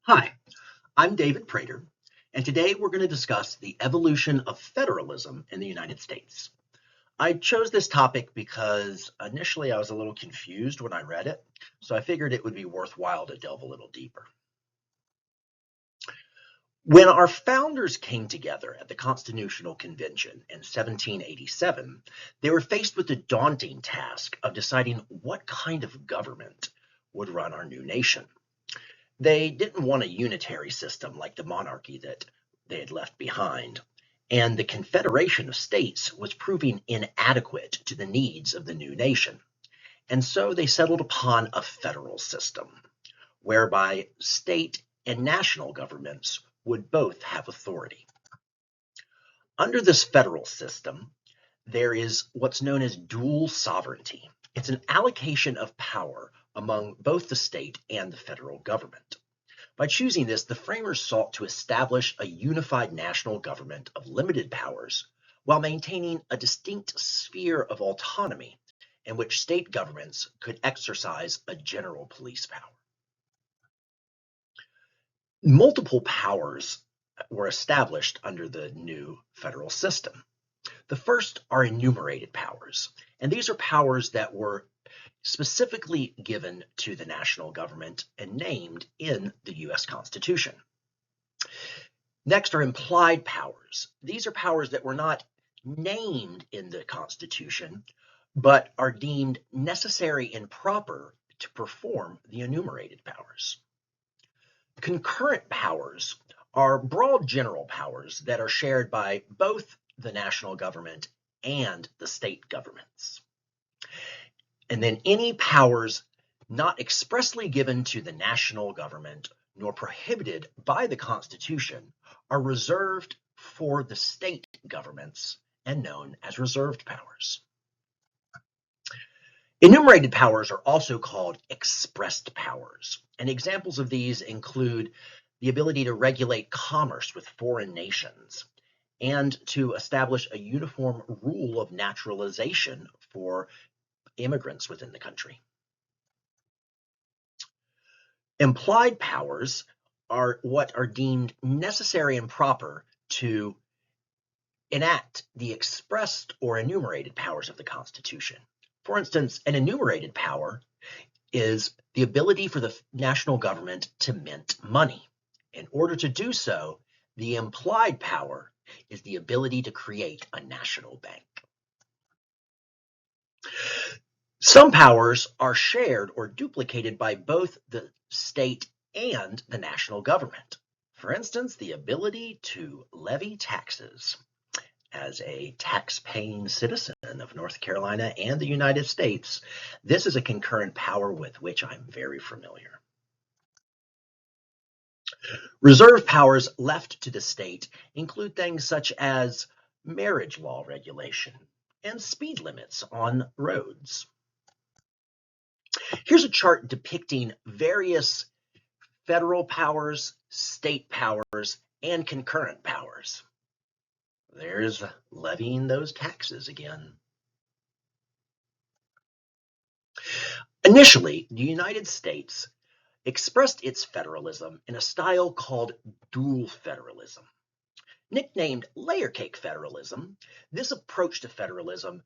Hi, I'm David Prater, and today we're going to discuss the evolution of federalism in the United States. I chose this topic because initially I was a little confused when I read it, so I figured it would be worthwhile to delve a little deeper. When our founders came together at the Constitutional Convention in 1787, they were faced with the daunting task of deciding what kind of government would run our new nation. They didn't want a unitary system like the monarchy that they had left behind, and the Confederation of States was proving inadequate to the needs of the new nation. And so they settled upon a federal system, whereby state and national governments would both have authority. Under this federal system, there is what's known as dual sovereignty. It's an allocation of power among both the state and the federal government. By choosing this, the framers sought to establish a unified national government of limited powers while maintaining a distinct sphere of autonomy in which state governments could exercise a general police power. Multiple powers were established under the new federal system. The first are enumerated powers, and these are powers that were specifically given to the national government and named in the U.S. Constitution. Next are implied powers. These are powers that were not named in the Constitution, but are deemed necessary and proper to perform the enumerated powers. Concurrent powers are broad general powers that are shared by both the national government and the state governments. And then any powers not expressly given to the national government nor prohibited by the Constitution are reserved for the state governments and known as reserved powers. Enumerated powers are also called expressed powers, and examples of these include the ability to regulate commerce with foreign nations and to establish a uniform rule of naturalization for immigrants within the country. Implied powers are what are deemed necessary and proper to enact the expressed or enumerated powers of the Constitution. For instance, an enumerated power is the ability for the national government to mint money. In order to do so, the implied power is the ability to create a national bank. Some powers are shared or duplicated by both the state and the national government. For instance, the ability to levy taxes. As a tax-paying citizen of North Carolina and the United States, this is a concurrent power with which I'm very familiar. Reserve powers left to the state include things such as marriage law regulation and speed limits on roads. Here's a chart depicting various federal powers, state powers, and concurrent powers. There's levying those taxes again. Initially, the United States expressed its federalism in a style called dual federalism. Nicknamed layer cake federalism, this approach to federalism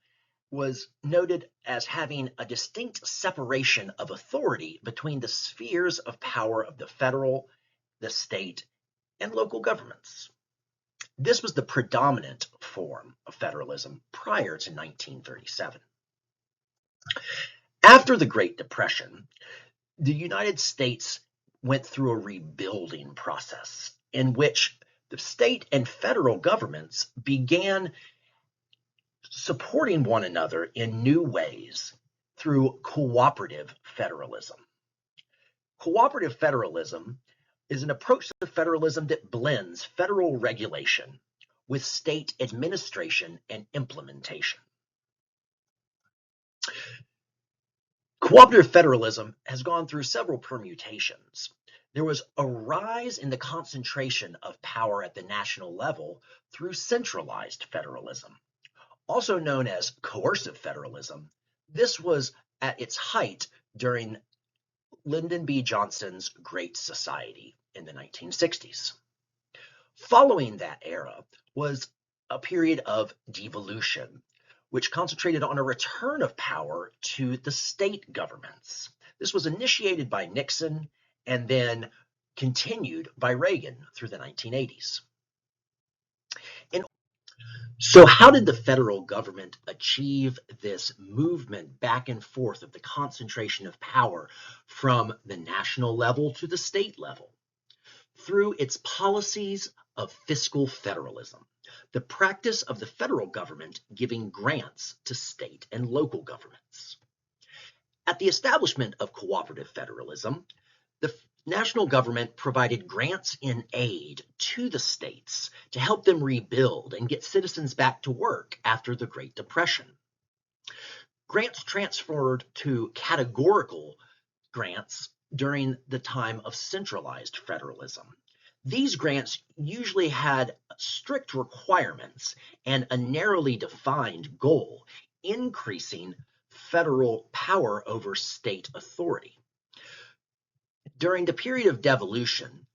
was noted as having a distinct separation of authority between the spheres of power of the federal, the state, and local governments. This was the predominant form of federalism prior to 1937. After the Great Depression, the United States went through a rebuilding process in which the state and federal governments began supporting one another in new ways through cooperative federalism. Cooperative federalism is an approach to federalism that blends federal regulation with state administration and implementation. Cooperative federalism has gone through several permutations. There was a rise in the concentration of power at the national level through centralized federalism. Also known as coercive federalism, this was at its height during Lyndon B. Johnson's Great Society in the 1960s. Following that era was a period of devolution, which concentrated on a return of power to the state governments. This was initiated by Nixon and then continued by Reagan through the 1980s. So how did the federal government achieve this movement back and forth of the concentration of power from the national level to the state level? Through its policies of fiscal federalism, the practice of the federal government giving grants to state and local governments. At the establishment of cooperative federalism, the national government provided grants in aid to the states to help them rebuild and get citizens back to work after the Great Depression. Grants transferred to categorical grants during the time of centralized federalism. These grants usually had strict requirements and a narrowly defined goal, increasing federal power over state authority. During the period of devolution,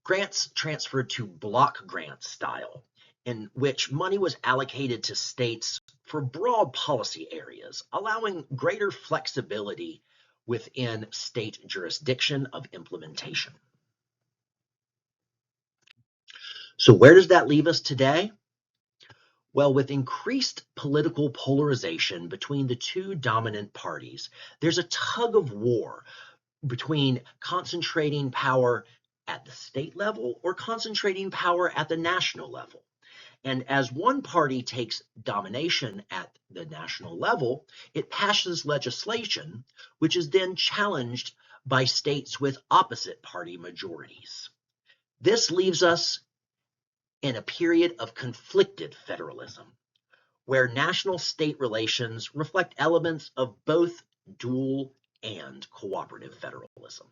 grants transferred to block grant style, in which money was allocated to states for broad policy areas, allowing greater flexibility within state jurisdiction of implementation. So where does that leave us today? Well, with increased political polarization between the two dominant parties, there's a tug of war between concentrating power at the state level or concentrating power at the national level. And as one party takes domination at the national level, it passes legislation, which is then challenged by states with opposite party majorities. This leaves us in a period of conflicted federalism, where national-state relations reflect elements of both dual and cooperative federalism.